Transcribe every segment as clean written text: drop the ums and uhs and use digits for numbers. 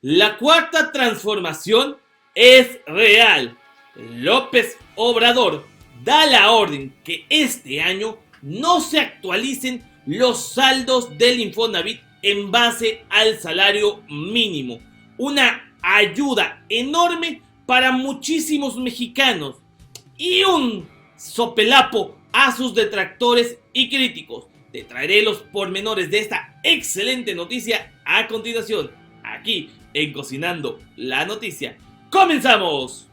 La cuarta transformación es real. López Obrador da la orden que este año no se actualicen los saldos del Infonavit en base al salario mínimo. Una ayuda enorme para muchísimos mexicanos y un sopelapo a sus detractores y críticos. Te traeré los pormenores de esta excelente noticia a continuación, aquí en Cocinando la Noticia. ¡Comenzamos!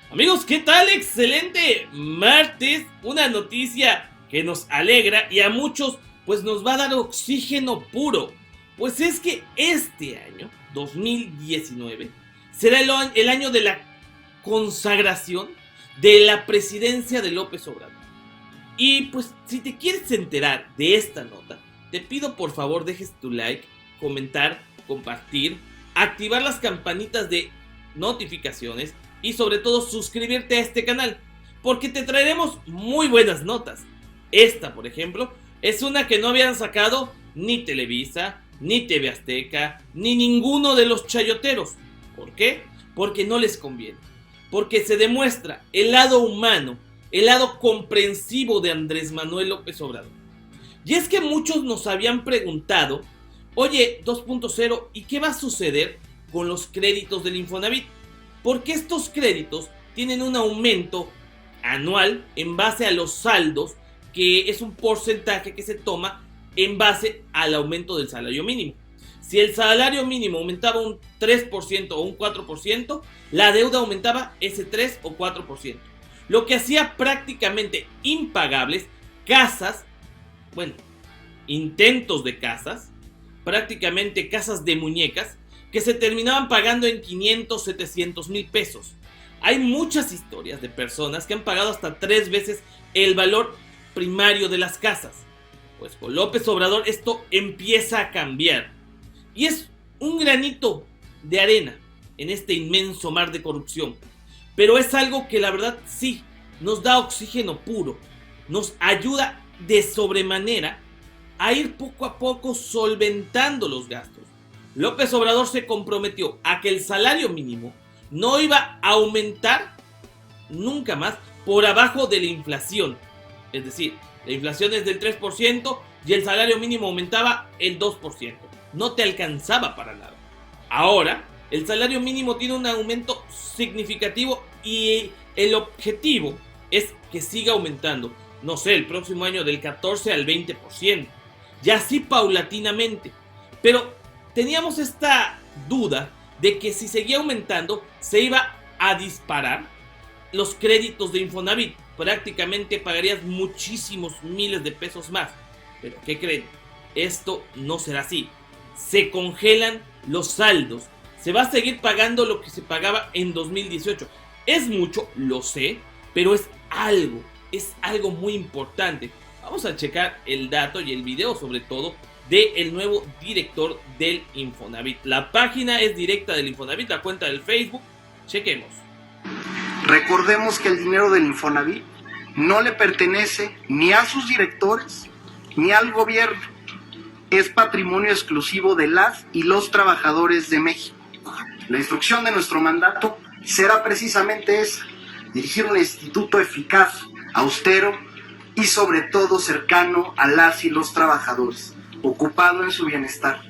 Amigos, ¿qué tal? Excelente martes, una noticia que nos alegra y a muchos pues nos va a dar oxígeno puro. Pues es que este año, 2019, será el año de la consagración de la presidencia de López Obrador. Y pues si te quieres enterar de esta nota, te pido por favor dejes tu like, comentar, compartir, activar las campanitas de notificaciones y sobre todo suscribirte a este canal, porque te traeremos muy buenas notas. Esta, por ejemplo, es una que no habían sacado ni Televisa, ni TV Azteca, ni ninguno de los chayoteros. ¿Por qué? Porque no les conviene. Porque se demuestra el lado humano, el lado comprensivo de Andrés Manuel López Obrador. Y es que muchos nos habían preguntado, oye, 2.0, ¿y qué va a suceder con los créditos del Infonavit? Porque estos créditos tienen un aumento anual en base a los saldos, que es un porcentaje que se toma en base al aumento del salario mínimo. Si el salario mínimo aumentaba un 3% o un 4%, la deuda aumentaba ese 3 o 4%. Lo que hacía prácticamente impagables casas, bueno, intentos de casas, prácticamente casas de muñecas, que se terminaban pagando en 500, 700 mil pesos. Hay muchas historias de personas que han pagado hasta 3 veces el valor primario de las casas. Pues con López Obrador esto empieza a cambiar. Y es un granito de arena en este inmenso mar de corrupción. Pero es algo que la verdad sí nos da oxígeno puro. Nos ayuda de sobremanera a ir poco a poco solventando los gastos. López Obrador se comprometió a que el salario mínimo no iba a aumentar nunca más por abajo de la inflación. Es decir, la inflación es del 3% y el salario mínimo aumentaba el 2%. No te alcanzaba para nada. Ahora, el salario mínimo tiene un aumento significativo y el objetivo es que siga aumentando. No sé, el próximo año del 14 al 20%. Y así paulatinamente. Pero teníamos esta duda de que si seguía aumentando se iba a disparar los créditos de Infonavit. Prácticamente pagarías muchísimos miles de pesos más. Pero ¿qué creen? Esto no será así. Se congelan los saldos. Se va a seguir pagando lo que se pagaba en 2018. Es mucho, lo sé, pero es algo muy importante. Vamos a checar el dato y el video sobre todo del nuevo director del Infonavit. La página es directa del Infonavit, la cuenta del Facebook. Chequemos. Recordemos que el dinero del Infonavit no le pertenece ni a sus directores ni al gobierno. Es patrimonio exclusivo de las y los trabajadores de México. La instrucción de nuestro mandato será precisamente esa: dirigir un instituto eficaz, austero y sobre todo cercano a las y los trabajadores, ocupado en su bienestar.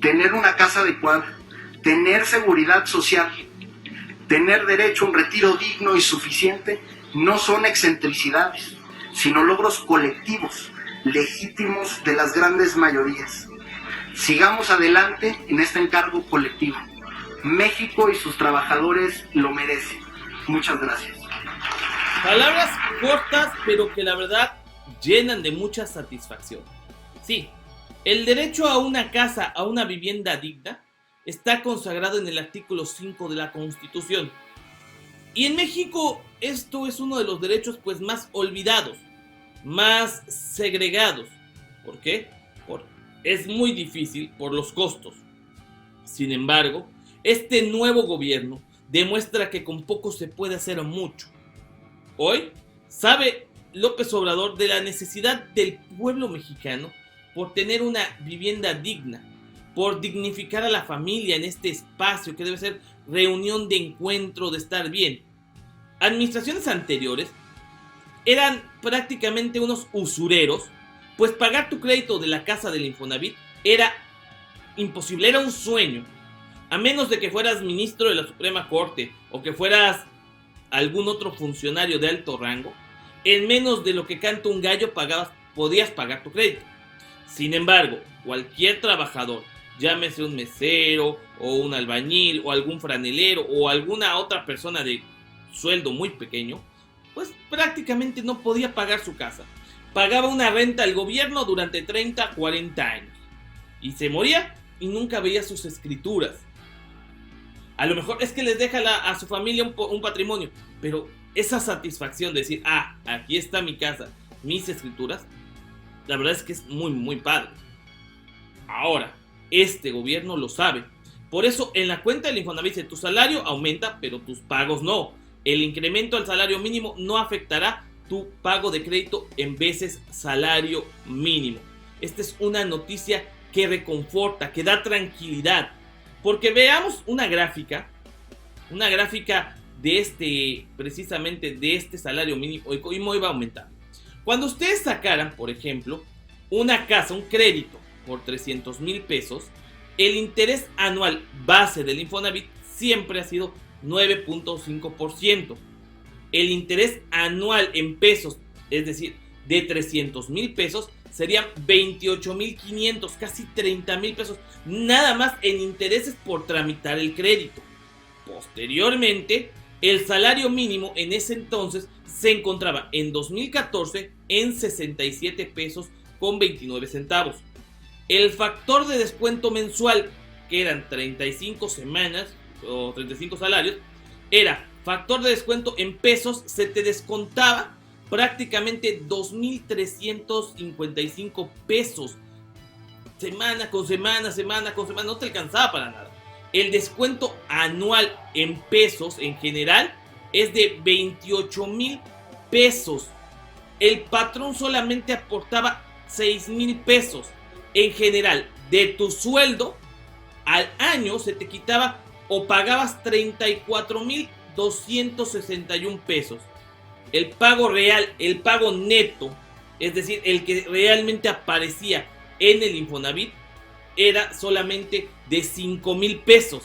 Tener una casa adecuada, tener seguridad social, tener derecho a un retiro digno y suficiente no son excentricidades, sino logros colectivos, legítimos de las grandes mayorías. Sigamos adelante en este encargo colectivo. México y sus trabajadores lo merecen. Muchas gracias. Palabras cortas, pero que la verdad llenan de mucha satisfacción. Sí, el derecho a una casa, a una vivienda digna, está consagrado en el artículo 5 de la Constitución. Y en México esto es uno de los derechos pues más olvidados, más segregados. ¿Por qué? Porque es muy difícil por los costos. Sin embargo, este nuevo gobierno demuestra que con poco se puede hacer mucho. Hoy sabe López Obrador de la necesidad del pueblo mexicano por tener una vivienda digna, por dignificar a la familia en este espacio que debe ser reunión de encuentro, de estar bien. Administraciones anteriores eran prácticamente unos usureros, pues pagar tu crédito de la casa del Infonavit era imposible, era un sueño. A menos de que fueras ministro de la Suprema Corte o que fueras algún otro funcionario de alto rango, en menos de lo que canta un gallo podías pagar tu crédito. Sin embargo, cualquier trabajador, llámese un mesero o un albañil o algún franelero o alguna otra persona de sueldo muy pequeño, pues prácticamente no podía pagar su casa. Pagaba una renta al gobierno durante 30, 40 años. Y se moría y nunca veía sus escrituras. A lo mejor es que les deja a su familia un patrimonio, pero esa satisfacción de decir, aquí está mi casa, mis escrituras, la verdad es que es muy, muy padre. Ahora, este gobierno lo sabe. Por eso en la cuenta del Infonavit dice, tu salario aumenta, pero tus pagos no. El incremento al salario mínimo no afectará tu pago de crédito en veces salario mínimo. Esta es una noticia que reconforta, que da tranquilidad. Porque veamos una gráfica de precisamente de este salario mínimo y cómo iba a aumentar. Cuando ustedes sacaran, por ejemplo, una casa, un crédito por 300,000 pesos, el interés anual base del Infonavit siempre ha sido 9.5%. El interés anual en pesos, es decir, de 300,000 pesos, serían 28,500, casi 30,000 pesos, nada más en intereses por tramitar el crédito. Posteriormente, el salario mínimo en ese entonces se encontraba en 2014 en 67 pesos con 29 centavos. El factor de descuento mensual, que eran 35 semanas o 35 salarios, era factor de descuento en pesos, se te descontaba prácticamente 2,355 pesos. Semana con semana, no te alcanzaba para nada. El descuento anual en pesos en general es de 28,000 pesos. El patrón solamente aportaba 6,000 pesos. En general, de tu sueldo al año se te quitaba o pagabas 34,261 pesos. El pago real, el pago neto, es decir, el que realmente aparecía en el Infonavit, era solamente de 5,000 pesos.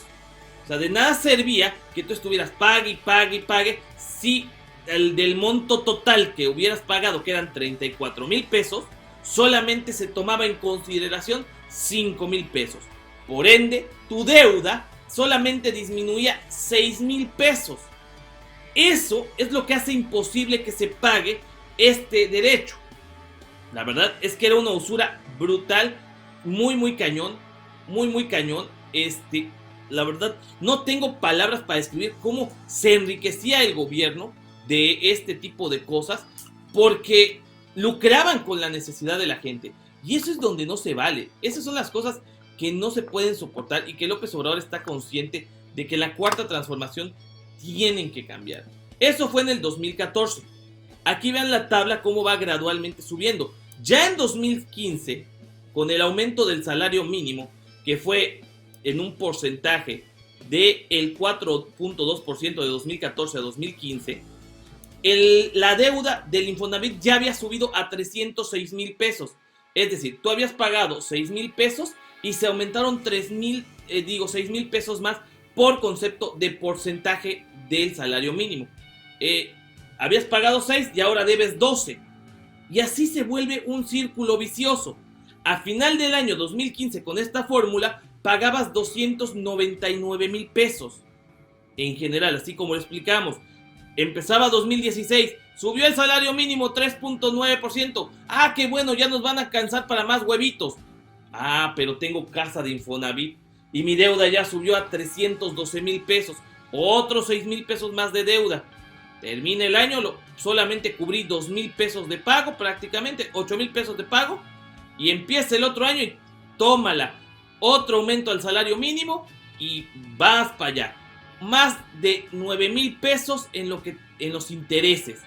O sea, de nada servía que tú estuvieras pague y pague si del monto total que hubieras pagado, que eran 34,000 pesos, solamente se tomaba en consideración 5,000 pesos. Por ende, tu deuda solamente disminuía 6,000 pesos. Eso es lo que hace imposible que se pague este derecho. La verdad es que era una usura brutal, muy cañón, muy cañón. La verdad, no tengo palabras para describir cómo se enriquecía el gobierno de este tipo de cosas, porque lucraban con la necesidad de la gente. Y eso es donde no se vale. Esas son las cosas que no se pueden soportar y que López Obrador está consciente de que la cuarta transformación tienen que cambiar. Eso fue en el 2014. Aquí vean la tabla cómo va gradualmente subiendo. Ya en 2015, con el aumento del salario mínimo, que fue en un porcentaje del 4.2% de 2014 a 2015, la deuda del Infonavit ya había subido a 306,000 pesos. Es decir, tú habías pagado 6,000 pesos y se aumentaron 6,000 pesos más por concepto de porcentaje del salario mínimo. Habías pagado 6 y ahora debes 12. Y así se vuelve un círculo vicioso. A final del año 2015, con esta fórmula, pagabas 299,000 pesos. En general, así como lo explicamos. Empezaba 2016, subió el salario mínimo 3.9%. Qué bueno, ya nos van a alcanzar para más huevitos. Pero tengo casa de Infonavit y mi deuda ya subió a 312,000 pesos. Otros 6,000 pesos más de deuda. Termina el año, solamente cubrí 2,000 pesos de pago, prácticamente 8,000 pesos de pago. Y empieza el otro año y tómala. Otro aumento al salario mínimo y vas para allá. Más de 9,000 pesos en los intereses.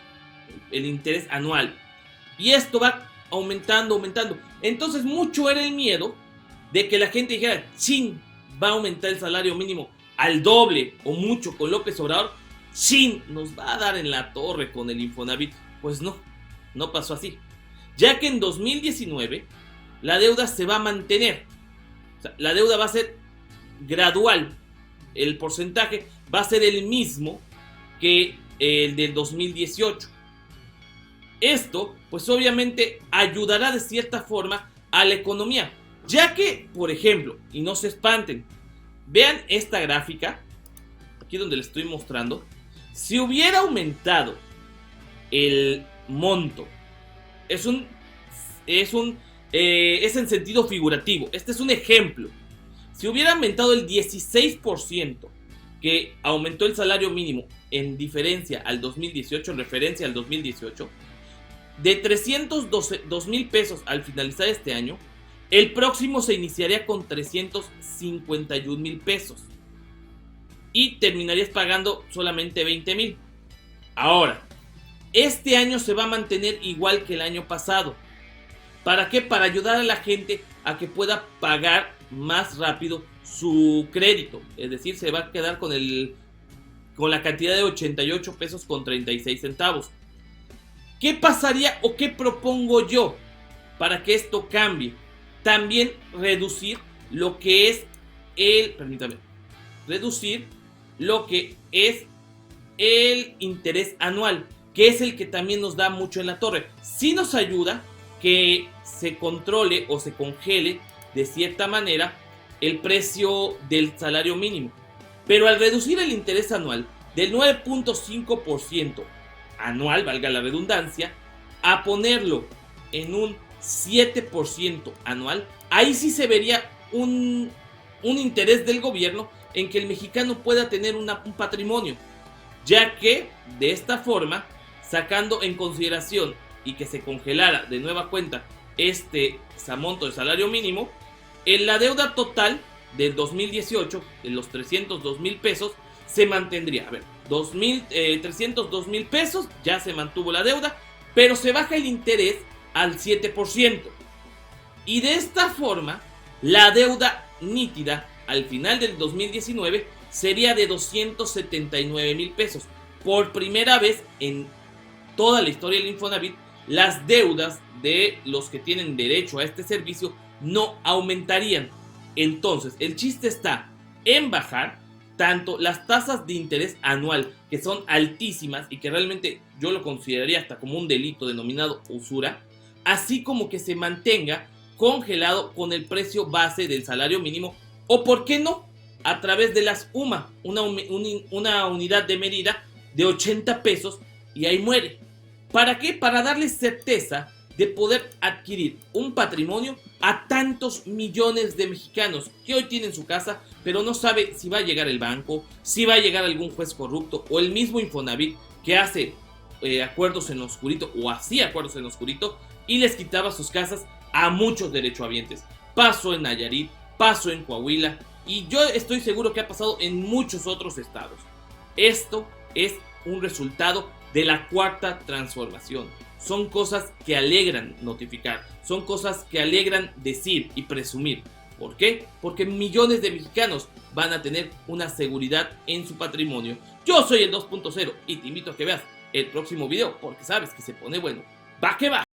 el interés anual. Y esto va aumentando. Entonces mucho era el miedo de que la gente dijera, chin, va a aumentar el salario mínimo al doble o mucho con López Obrador, chin, nos va a dar en la torre con el Infonavit. Pues no pasó así. Ya que en 2019 la deuda se va a mantener. O sea, la deuda va a ser gradual. El porcentaje va a ser el mismo que el del 2018. Esto, pues obviamente ayudará de cierta forma a la economía. Ya que, por ejemplo, y no se espanten, vean esta gráfica, aquí donde les estoy mostrando. Si hubiera aumentado el monto, es en sentido figurativo, este es un ejemplo. Si hubiera aumentado el 16% que aumentó el salario mínimo en diferencia al 2018, en referencia al 2018, de 302,000 pesos al finalizar este año, el próximo se iniciaría con 351,000 pesos y terminarías pagando solamente 20,000. Ahora, este año se va a mantener igual que el año pasado. ¿Para qué? Para ayudar a la gente a que pueda pagar más rápido su crédito. Es decir, se va a quedar con la cantidad de 88 pesos con 36 centavos. ¿Qué pasaría o qué propongo yo para que esto cambie? También reducir lo que es el interés anual, que es el que también nos da mucho en la torre. Sí nos ayuda que se controle o se congele de cierta manera el precio del salario mínimo. Pero al reducir el interés anual del 9.5% anual, valga la redundancia, a ponerlo en un 7% anual, ahí sí se vería un interés del gobierno en que el mexicano pueda tener un patrimonio, ya que de esta forma, sacando en consideración y que se congelara de nueva cuenta este monto de salario mínimo, en la deuda total del 2018, en los 302,000 pesos, se mantendría. A ver, 302,000 pesos, ya se mantuvo la deuda, pero se baja el interés al 7%. Y de esta forma, la deuda nítida al final del 2019 sería de 279,000 pesos. Por primera vez en toda la historia del Infonavit, las deudas de los que tienen derecho a este servicio no aumentarían. Entonces, el chiste está en bajar tanto las tasas de interés anual, que son altísimas y que realmente yo lo consideraría hasta como un delito denominado usura, así como que se mantenga congelado con el precio base del salario mínimo, o por qué no, a través de las UMA, una unidad de medida de 80 pesos, y ahí muere. ¿Para qué? Para darles certeza de poder adquirir un patrimonio a tantos millones de mexicanos que hoy tienen su casa, pero no sabe si va a llegar el banco, si va a llegar algún juez corrupto, o el mismo Infonavit que hace acuerdos en lo oscurito, o hacía acuerdos en lo oscurito, y les quitaba sus casas a muchos derechohabientes. Pasó en Nayarit, pasó en Coahuila, y yo estoy seguro que ha pasado en muchos otros estados. Esto es un resultado de la cuarta transformación. Son cosas que alegran notificar, son cosas que alegran decir y presumir. ¿Por qué? Porque millones de mexicanos van a tener una seguridad en su patrimonio. Yo soy el 2.0 y te invito a que veas el próximo video porque sabes que se pone bueno. ¡Va que va!